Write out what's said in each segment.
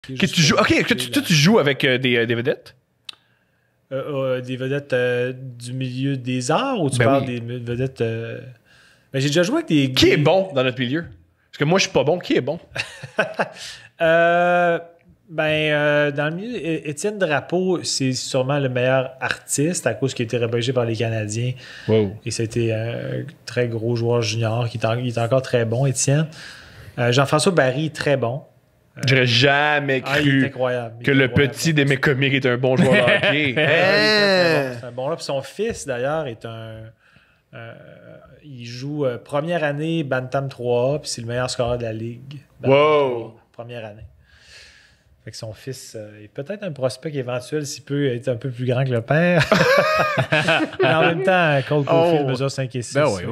Que tu joues, ok, tu joues avec des vedettes? Des vedettes du milieu des arts ou tu parles des vedettes... Ben, j'ai déjà joué avec des... Qui est bon dans notre milieu? Parce que moi, je suis pas bon. Qui est bon? Dans le milieu, Étienne Drapeau, c'est sûrement le meilleur artiste à cause qu'il a été repêché par les Canadiens. Wow. Et c'était un très gros joueur junior qui est encore très bon, Étienne. Jean-François Barry, très bon. J'aurais jamais cru que le petit des Mécomiques est un bon joueur de hockey. C'est un bon là. Puis son fils, d'ailleurs, est il joue première année Bantam 3A, puis c'est le meilleur scoreur de la Ligue. Wow! Première année. Fait que son fils est peut-être un prospect éventuel s'il peut être un peu plus grand que le père. Mais en même temps, Cole Caulfield mesure 5 et 6. Ben oui.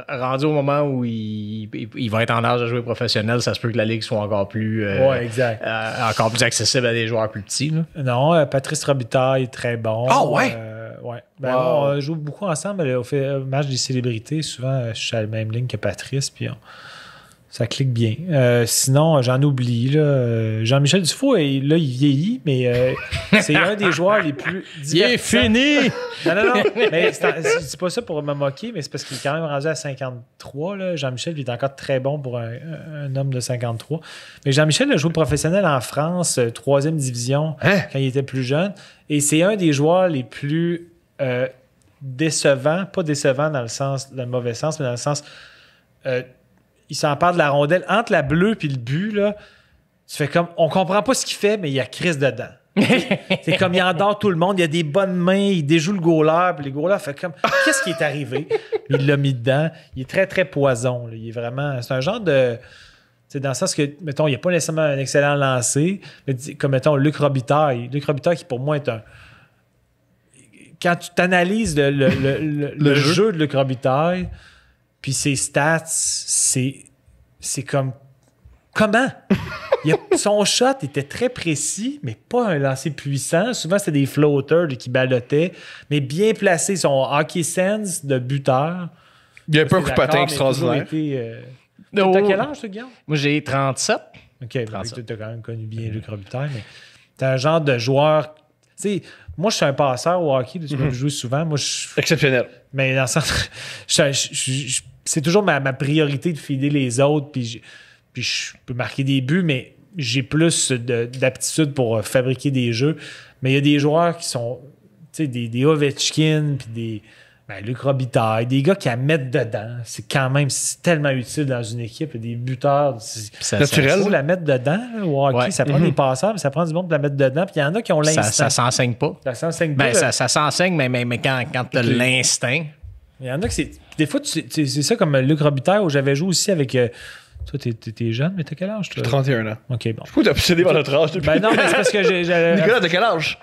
Rendu au moment où il va être en âge de jouer professionnel, ça se peut que la Ligue soit encore plus, exact. Encore plus accessible à des joueurs plus petits. Là. Non, Patrice Robitaille est très bon. Ah ouais? Ouais. On joue beaucoup ensemble. On fait un match des célébrités. Souvent, je suis à la même ligne que Patrice, puis ça clique bien. Sinon, j'en oublie. Là. Jean-Michel Dufault, là, il vieillit, mais c'est un des joueurs les plus divertissants. Il est fini! Non. Mais c'est pas ça pour me moquer, mais c'est parce qu'il est quand même rendu à 53. Là. Jean-Michel, il est encore très bon pour un homme de 53. Mais Jean-Michel a joué professionnel en France, 3e division, quand il était plus jeune. Et c'est un des joueurs les plus décevants. Pas décevants dans le mauvais sens, mais dans le sens... il s'empare de la rondelle entre la bleue puis le but, là. Tu fais comme, on comprend pas ce qu'il fait, mais il y a Chris dedans. C'est comme, il endort tout le monde, il a des bonnes mains, il déjoue le goaler, puis les goalers fait comme, qu'est-ce qui est arrivé? Il l'a mis dedans. Il est très, très poison. Là. Il est vraiment, c'est un genre de... C'est dans le sens que, mettons, il n'y a pas nécessairement un excellent lancer, mais comme, mettons, Luc Robitaille. Luc Robitaille qui, pour moi, est un... Quand tu t'analyses le jeu de Luc Robitaille, puis ses stats, c'est comme... Comment? Son shot était très précis, mais pas un lancer puissant. Souvent, c'était des floaters qui ballottaient, mais bien placé. Son hockey sense de buteur. Il y a un peu un coup de patin extraordinaire. T'as quel âge, toi, Guillaume? Moi, j'ai 37. OK, tu as quand même connu bien Luc Robitaille, mais t'es un genre de joueur... Tu sais, moi, je suis un passeur au hockey. Tu me joues souvent. Moi, exceptionnel. Mais dans le sens... c'est toujours ma priorité de feeder les autres, puis je peux marquer des buts, mais j'ai plus d'aptitude pour fabriquer des jeux. Mais il y a des joueurs qui sont, tu sais, des Ovechkin, puis des Luc Robitaille, des gars qui la mettent dedans. C'est quand même tellement utile dans une équipe. Des buteurs, c'est naturel. Il faut la mettre dedans. Là, au hockey, ça prend des passeurs, mais ça prend du monde pour la mettre dedans. Puis il y en a qui ont l'instinct. Ça s'enseigne pas. Ça s'enseigne pas. Ça s'enseigne, mais quand tu as l'instinct... Il y en a que c'est... Des fois, c'est ça comme Luc Robitaille, où j'avais joué aussi avec... toi, t'es jeune, mais t'as quel âge, toi? J'ai 31 ans. OK, bon. Pourquoi t'as obsédé par notre âge depuis? Ben non, mais c'est parce que Nicolas, t'as quel âge?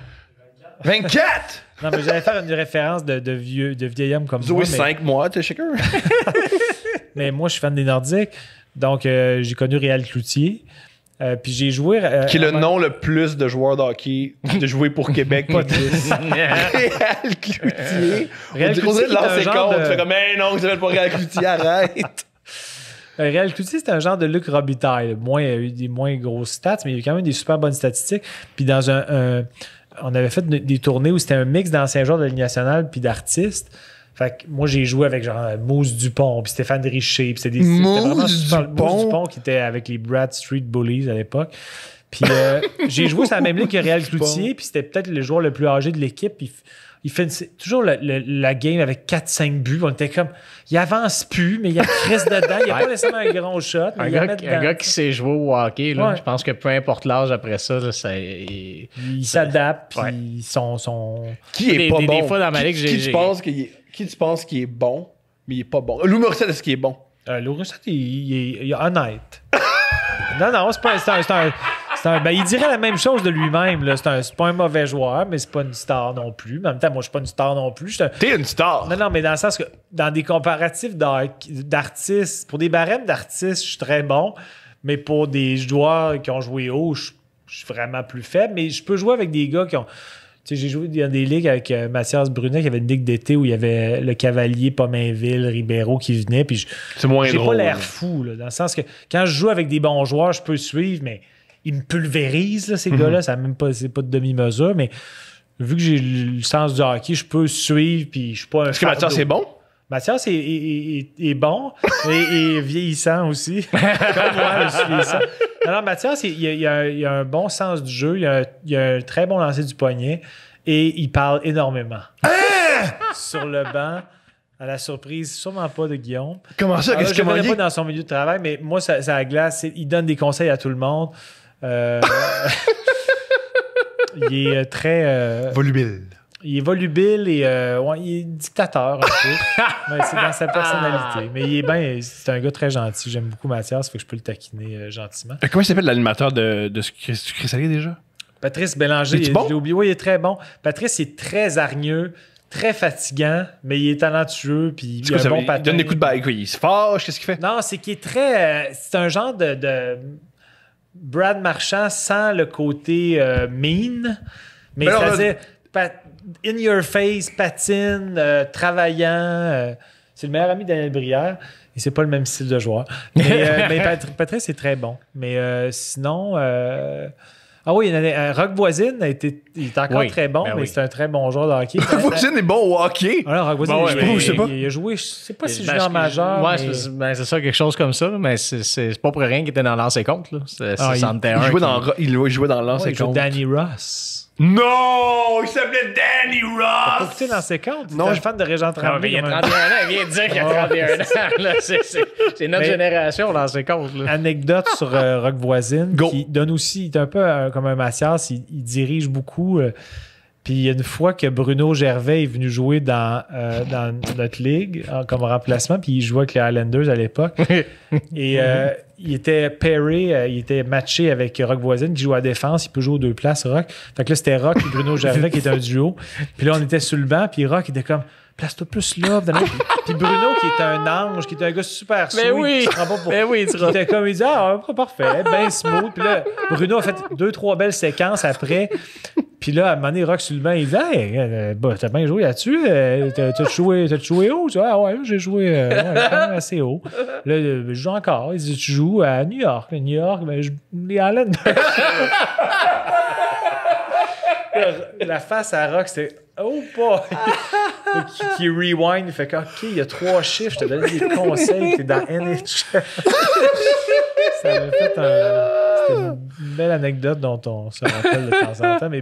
24! Non, mais j'allais faire une référence de vieil homme comme moi. 5 mois, t'es shaker. Mais moi, je suis fan des Nordiques. Donc, j'ai connu Réal Cloutier. Puis j'ai joué... qui est le nom le plus de joueurs de hockey de jouer pour Québec. Pas 10. Réal Cloutier. Réal Cloutier, tu fais comme, mais non, vous n'avez pas Réal Cloutier, arrête. Réal Cloutier, c'était un genre de Luc Robitaille. Il a eu des moins grosses stats, mais il y a eu quand même des super bonnes statistiques. Puis dans on avait fait des tournées où c'était un mix d'anciens joueurs de la Ligue nationale puis d'artistes. Fait que moi, j'ai joué avec genre Mousse Dupont, puis Stéphane Richer, puis c'était vraiment super. Mousse Dupont qui était avec les Brad Street Bullies à l'époque. Puis j'ai joué sur la même ligue que Réal Cloutier, puis c'était peut-être le joueur le plus âgé de l'équipe. Il fait toujours la game avec 4-5 buts. On était comme, il avance plus, mais il y a Chris dedans. Il n'y a pas nécessairement un grand shot. Un gars qui sait jouer au hockey, là, je pense que peu importe l'âge après ça, là, il s'adapte. Puis ils sont... Qui est pas bon? Des fois dans ma ligue, Qui tu penses qu'il est bon, mais il est pas bon? Lou Morissette, est-ce qu'il est bon? Lou Morissette, il est honnête. Non, c'est pas il dirait la même chose de lui-même. Là. C'est pas un mauvais joueur, mais c'est pas une star non plus. Mais en même temps, moi, je suis pas une star non plus. T'es une star! Non, mais dans le sens que dans des comparatifs d'artistes, pour des barèmes d'artistes, je suis très bon, mais pour des joueurs qui ont joué haut, je suis vraiment plus faible. Mais je peux jouer avec des gars sais, j'ai joué dans des ligues avec Mathias Brunet, qui avait une ligue d'été où il y avait le Cavalier, Pomainville, Ribeiro qui venait. Puis c'est moins j'ai drôle. pas l'air fou, là, dans le sens que quand je joue avec des bons joueurs, je peux suivre, mais ils me pulvérisent, là, ces gars-là. C'est pas de demi-mesure, mais vu que j'ai le sens du hockey, je peux suivre, puis je suis pas un Est-ce que Mathias, c'est bon? Mathias est bon et vieillissant aussi. Comme moi, je suis vieillissant. Alors, Mathias, il a un bon sens du jeu, il a un très bon lancer du poignet et il parle énormément. Sur le banc, à la surprise, sûrement pas de Guillaume. Comment ça? Qu'est-ce je ne qu'il connais pas dans son milieu de travail, mais moi, ça la glace. Il donne des conseils à tout le monde. Il est très... volubile. Il est volubile et il est dictateur un peu. C'est dans sa personnalité. Mais il est bien. C'est un gars très gentil. J'aime beaucoup Mathias, fait que je peux le taquiner gentiment. Comment il s'appelle l'animateur de Chrysalis déjà? Patrice Bélanger. Est-il bon? J'ai oublié. Oui, il est très bon. Patrice est très hargneux, très fatigant, mais il est talentueux. Puis il a un bon patin. Il donne des coups de balle. Il se fâche. Qu'est-ce qu'il fait? Non, c'est qu'il est très. C'est un genre de Brad Marchand sans le côté mean. Mais c'est-à-dire. In your face, patine, travaillant. C'est le meilleur ami de Daniel Brière. Et c'est pas le même style de joueur. Mais Patrice est très bon. Mais sinon... Ah oui, Rock Voisine il est encore très bon, mais c'est un très bon joueur de hockey. Rock Voisine est bon au hockey. Alors, Rock Voisine, il a joué, je sais pas si junior majeur. Ouais, c'est ça, quelque chose comme ça, mais c'est pas pour rien qu'il était dans l'ancien compte. C'est 61. Il jouait dans l'ancien compte. Il jouait Danny Ross. Non! Il s'appelait Danny Ross! T'as pas écouté dans ses comptes? Non, je suis fan de Régent Tremblay. Non, mais il y a 31 ans, il vient de dire qu'il y a 31 ans. Là, c'est notre génération dans ses comptes. Là. Anecdote sur Rock Voisine, qui donne aussi, il est un peu comme un Mathias, il dirige beaucoup. Puis il y a une fois que Bruno Gervais est venu jouer dans notre ligue comme remplacement, puis il jouait avec les Highlanders à l'époque. Et il était pairé, il était matché avec Rock Voisine qui joue à défense. Il peut jouer aux deux places, Rock. Fait que là, c'était Rock et Bruno Gervais qui était un duo. Puis là, on était sur le banc, puis Rock était comme... Place-toi plus là. Puis Bruno, qui était un ange, qui était un gars super sweet. Oui. Qui était comme, il disait, parfait, ben smooth. Puis là, Bruno a fait 2-3 belles séquences après. Puis là, à un moment donné, Rock sur le banc, il dit, hey, t'as bien joué là-dessus. T'as joué haut? Tu vois, ah ouais, j'ai joué quand même assez haut. Là, je joue encore. Il dit, tu joues à New York. New York, les Highlanders. La face à Rock, c'était oh pas qui rewind, il fait que OK, il y a 3 chiffres, je te donne des conseils, t'es dans NHL. Ça avait fait c'était une belle anecdote dont on se rappelle de temps en temps, mais